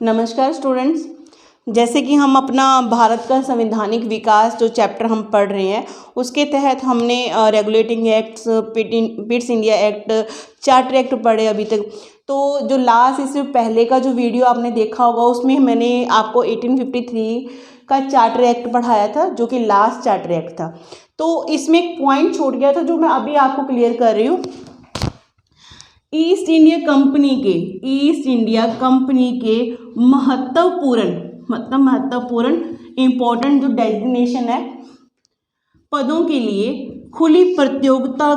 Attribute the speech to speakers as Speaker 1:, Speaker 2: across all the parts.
Speaker 1: नमस्कार स्टूडेंट्स। जैसे कि हम अपना भारत का संवैधानिक विकास जो चैप्टर हम पढ़ रहे हैं उसके तहत हमने regulating acts, Pitt's India act, charter act पढ़े अभी तक। तो जो लास्ट इससे पहले का जो वीडियो आपने देखा होगा उसमें मैंने आपको 1853 का चार्टर एक्ट पढ़ाया था जो कि लास्ट चार्टर एक्ट था। तो इसमें एक पॉइंट छूट गया था जो मैं अभी आपको क्लियर कर रही हूँ। ईस्ट इंडिया कंपनी के महत्वपूर्ण इंपॉर्टेंट जो डेजिग्नेशन है पदों के लिए खुली प्रतियोगिता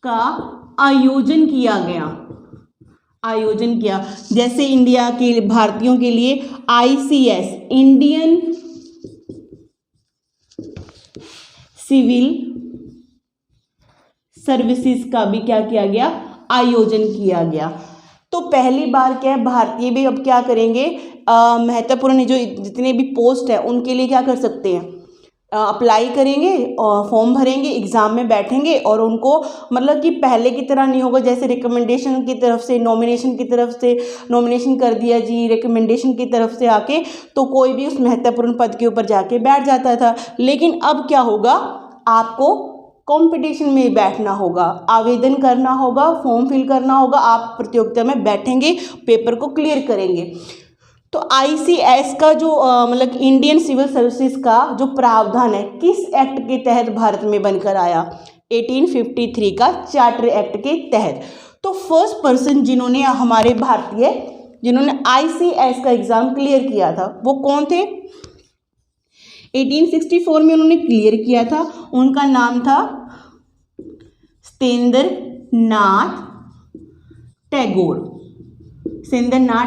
Speaker 1: का आयोजन किया। जैसे इंडिया के भारतीयों के लिए ICS इंडियन सिविल सर्विसेज का भी क्या किया गया, आयोजन किया गया। तो पहली बार क्या है, भारतीय भी अब क्या करेंगे, महत्वपूर्ण जो जितने भी पोस्ट है उनके लिए क्या कर सकते हैं, अप्लाई करेंगे और फॉर्म भरेंगे, एग्ज़ाम में बैठेंगे और उनको मतलब कि पहले की तरह नहीं होगा जैसे रिकमेंडेशन की तरफ से नॉमिनेशन कर दिया जी, रिकमेंडेशन की तरफ से आके तो कोई भी उस महत्वपूर्ण पद के ऊपर जाके बैठ जाता था। लेकिन अब क्या होगा, आपको कंपटीशन में बैठना होगा, आवेदन करना होगा, फॉर्म फिल करना होगा, आप प्रतियोगिता में बैठेंगे, पेपर को क्लियर करेंगे। तो ICS का जो मतलब इंडियन सिविल सर्विसेज का जो प्रावधान है किस एक्ट के तहत भारत में बनकर आया, 1853 का चार्टर एक्ट के तहत। तो फर्स्ट पर्सन जिन्होंने ICS का एग्जाम क्लियर किया था वो कौन थे, 1864 में उन्होंने क्लियर किया था। उनका नाम था सत्येंद्रनाथ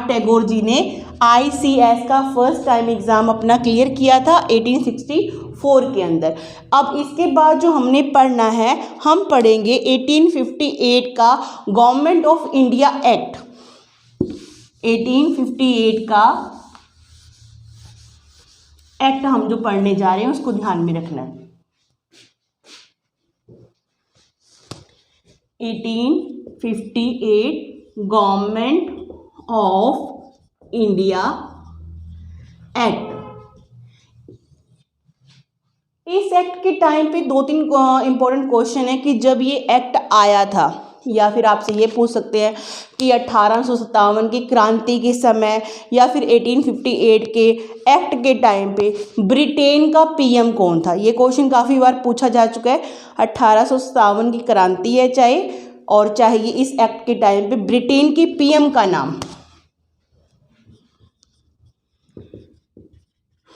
Speaker 1: टैगोर जी ने ICS का फर्स्ट टाइम एग्ज़ाम अपना क्लियर किया था 1864 के अंदर। अब इसके बाद जो हमने पढ़ना है, हम पढ़ेंगे 1858 का गवर्नमेंट ऑफ इंडिया एक्ट। 1858 का एक्ट हम जो पढ़ने जा रहे हैं उसको ध्यान में रखना है। 1858 गवर्नमेंट ऑफ इंडिया एक्ट। इस एक्ट के टाइम पे 2-3 इंपॉर्टेंट क्वेश्चन है कि जब ये एक्ट आया था, या फिर आपसे ये पूछ सकते हैं कि 1857 की क्रांति के समय या फिर 1858 के एक्ट के टाइम पे ब्रिटेन का PM कौन था। ये क्वेश्चन काफ़ी बार पूछा जा चुका है। 1857 की क्रांति है चाहे ये इस एक्ट के टाइम पे ब्रिटेन की PM का नाम,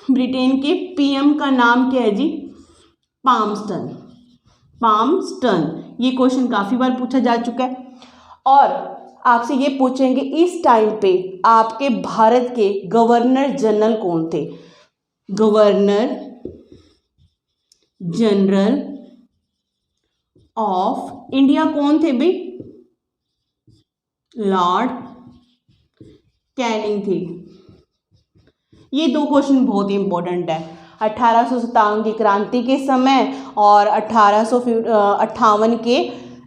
Speaker 1: ब्रिटेन के PM का नाम क्या है जी, पामस्टन। ये क्वेश्चन काफ़ी बार पूछा जा चुका है। और आपसे ये पूछेंगे इस टाइम पे आपके भारत के गवर्नर जनरल कौन थे, गवर्नर जनरल ऑफ इंडिया कौन थे भाई, लॉर्ड कैनिंग थे। ये 2 क्वेश्चन बहुत ही इंपॉर्टेंट है। 1857 की क्रांति के समय और 1858 के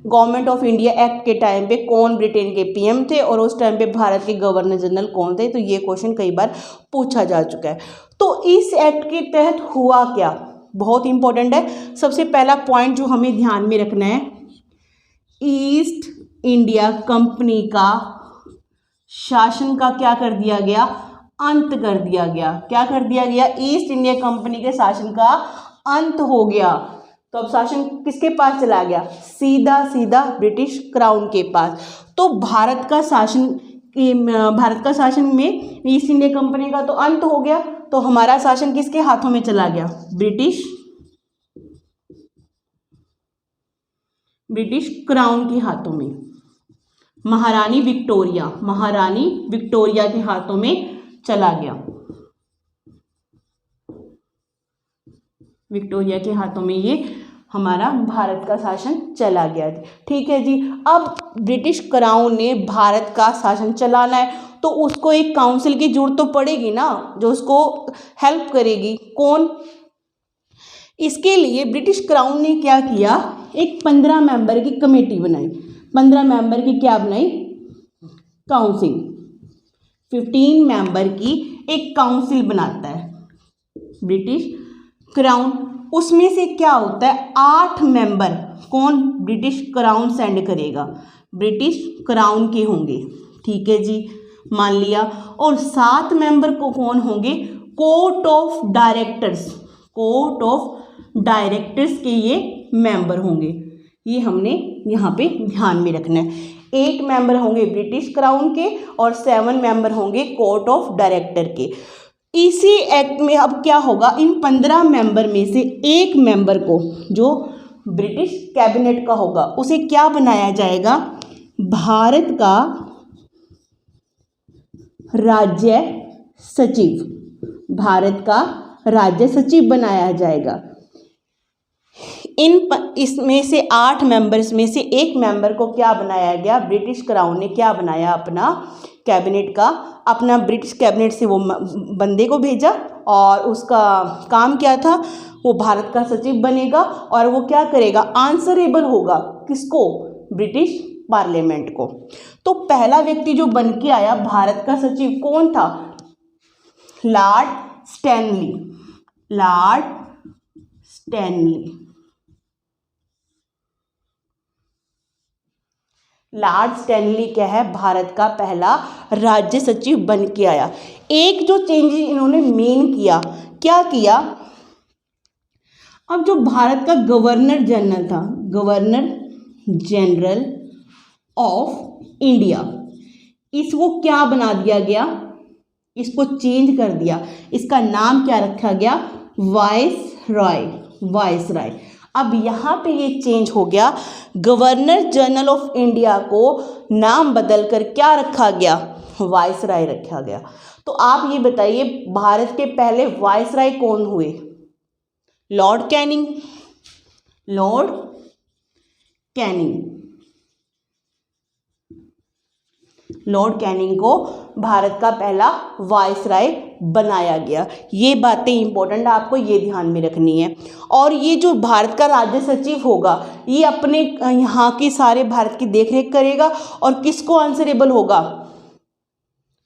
Speaker 1: गवर्नमेंट ऑफ इंडिया एक्ट के टाइम पे कौन ब्रिटेन के PM थे और उस टाइम पे भारत के गवर्नर जनरल कौन थे। तो ये क्वेश्चन कई बार पूछा जा चुका है। तो इस एक्ट के तहत हुआ क्या, बहुत इंपॉर्टेंट है। सबसे पहला पॉइंट जो हमें ध्यान में रखना है, ईस्ट इंडिया कंपनी का शासन का क्या कर दिया गया, अंत कर दिया गया। क्या कर दिया गया, ईस्ट इंडिया कंपनी के शासन का अंत हो गया। तो अब शासन किसके पास चला गया, सीधा ब्रिटिश क्राउन के पास। तो भारत का शासन में ईस्ट इंडिया कंपनी का तो अंत हो गया, तो हमारा शासन किसके हाथों में चला गया, ब्रिटिश क्राउन के हाथों में। महारानी विक्टोरिया के हाथों में चला गया, विक्टोरिया के हाथों में ये हमारा भारत का शासन चला गया। ठीक है जी। अब ब्रिटिश क्राउन ने भारत का शासन चलाना है तो उसको एक काउंसिल की जरूरत तो पड़ेगी ना, जो उसको हेल्प करेगी। कौन, इसके लिए ब्रिटिश क्राउन ने क्या किया, एक 15 मेंबर की कमेटी बनाई। 15 मेंबर की क्या बनाई, काउंसिल। 15 मेंबर की एक काउंसिल बनाता है ब्रिटिश क्राउन। उसमें से क्या होता है, 8 मेंबर कौन ब्रिटिश क्राउन सेंड करेगा, ब्रिटिश क्राउन के होंगे, ठीक है जी, मान लिया। और 7 मेंबर को कौन होंगे, court of directors, court of directors के ये मेंबर होंगे। ये हमने यहाँ पे ध्यान में रखना है। 8 मेंबर होंगे ब्रिटिश क्राउन के और 7 मेंबर होंगे कोर्ट ऑफ डायरेक्टर के। इसी एक्ट में अब क्या होगा, इन 15 मेंबर में से एक मेंबर को, जो ब्रिटिश कैबिनेट का होगा, उसे क्या बनाया जाएगा, भारत का राज्य सचिव, भारत का राज्य सचिव बनाया जाएगा। इसमें से 8 मेंबर्स में से एक मेंबर को क्या बनाया गया, ब्रिटिश क्राउन ने क्या बनाया, अपना कैबिनेट का, अपना ब्रिटिश कैबिनेट से वो बंदे को भेजा और उसका काम क्या था, वो भारत का सचिव बनेगा और वो क्या करेगा, आंसरेबल होगा किसको, ब्रिटिश पार्लियामेंट को। तो पहला व्यक्ति जो बन के आया भारत का सचिव कौन था, Lord Stanley, Lord Stanley. Lord Stanley क्या है, भारत का पहला राज्य सचिव बन के आया। एक जो चेंजेस इन्होंने मेन किया, क्या किया, अब जो भारत का गवर्नर जनरल था, गवर्नर जनरल ऑफ इंडिया, इसको क्या बना दिया गया, इसको चेंज कर दिया। इसका नाम क्या रखा गया, वाइसरॉय, वाइसरॉय। अब यहाँ पे ये चेंज हो गया, गवर्नर जनरल ऑफ इंडिया को नाम बदल कर क्या रखा गया, वाइसरॉय रखा गया। तो आप ये बताइए भारत के पहले वाइसरॉय कौन हुए, Lord Canning, Lord Canning. Lord Canning को भारत का पहला वाइसरॉय बनाया गया। ये बातें इंपॉर्टेंट आपको ये ध्यान में रखनी है। और ये जो भारत का राज्य सचिव होगा, ये अपने यहाँ की सारे भारत की देखरेख करेगा और किसको आंसरेबल होगा,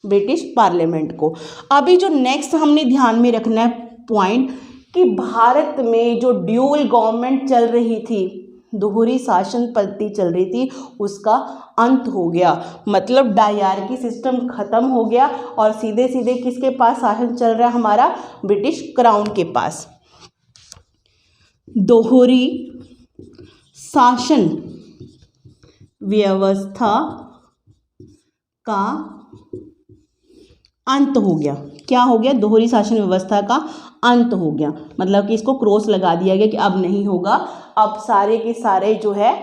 Speaker 1: ब्रिटिश पार्लियामेंट को। अभी जो नेक्स्ट हमने ध्यान में रखना है पॉइंट, कि भारत में जो ड्यूअल गवर्नमेंट चल रही थी, दोहरी शासन पद्धति चल रही थी, उसका अंत हो गया। मतलब डायरकी सिस्टम खत्म हो गया और सीधे सीधे किसके पास शासन चल रहा है, हमारा ब्रिटिश क्राउन के पास। दोहरी शासन व्यवस्था का अंत हो गया। क्या हो गया, दोहरी शासन व्यवस्था का अंत हो गया। मतलब कि इसको क्रॉस लगा दिया गया कि अब नहीं होगा, अब सारे के सारे जो है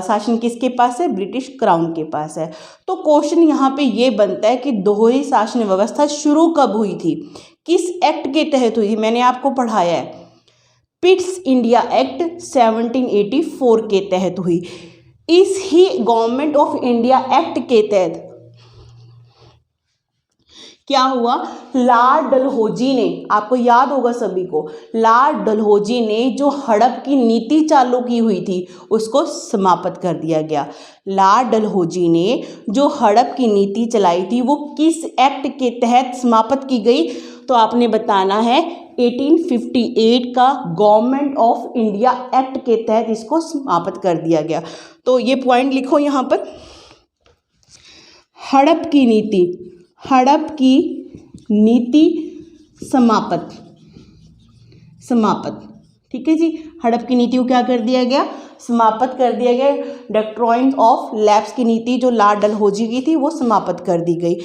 Speaker 1: शासन किसके पास है, ब्रिटिश क्राउन के पास है। तो क्वेश्चन यहाँ पे ये बनता है कि दोहरी शासन व्यवस्था शुरू कब हुई थी, किस एक्ट के तहत हुई थी। मैंने आपको पढ़ाया है, पिट्स इंडिया एक्ट 1784 के तहत हुई। इस ही गवर्नमेंट ऑफ इंडिया एक्ट के तहत क्या हुआ, लॉर्ड डलहौजी ने, आपको याद होगा सभी को, लॉर्ड डलहौजी ने जो हड़प की नीति चालू की हुई थी उसको समाप्त कर दिया गया। लॉर्ड डलहौजी ने जो हड़प की नीति चलाई थी वो किस एक्ट के तहत समाप्त की गई, तो आपने बताना है 1858 का गवर्नमेंट ऑफ इंडिया एक्ट के तहत इसको समाप्त कर दिया गया। तो ये पॉइंट लिखो यहाँ पर, हड़प की नीति, हड़प की नीति समाप्त, समाप्त, ठीक है जी। हड़प की नीति को क्या कर दिया गया, समाप्त कर दिया गया। डिस्ट्रॉइंग ऑफ लैप्स की नीति जो लॉर्ड डलहौजी की थी वो समाप्त कर दी गई।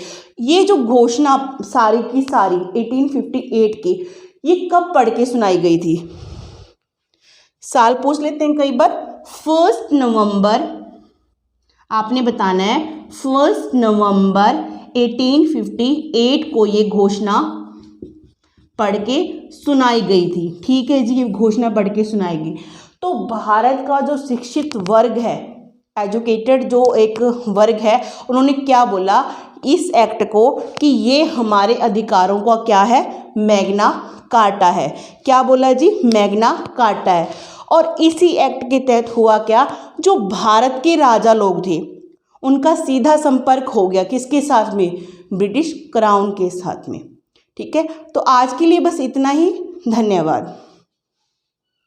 Speaker 1: ये जो घोषणा सारी की सारी 1858 की, ये कब पढ़ के सुनाई गई थी, साल पूछ लेते हैं कई बार। 1 नवंबर, आपने बताना है 1 नवंबर 1858 को ये घोषणा पढ़ के सुनाई गई थी, ठीक है जी। ये घोषणा पढ़ के सुनाई गई। तो भारत का जो शिक्षित वर्ग है, एजुकेटेड जो एक वर्ग है, उन्होंने क्या बोला इस एक्ट को, कि ये हमारे अधिकारों का क्या है, मैग्ना कार्टा है। क्या बोला जी? मैग्ना कार्टा है। और इसी एक्ट के तहत हुआ क्या, जो भारत के राजा लोग थे उनका सीधा संपर्क हो गया किसके साथ में? ब्रिटिश क्राउन के साथ में। ठीक है, तो आज के लिए बस इतना ही। धन्यवाद।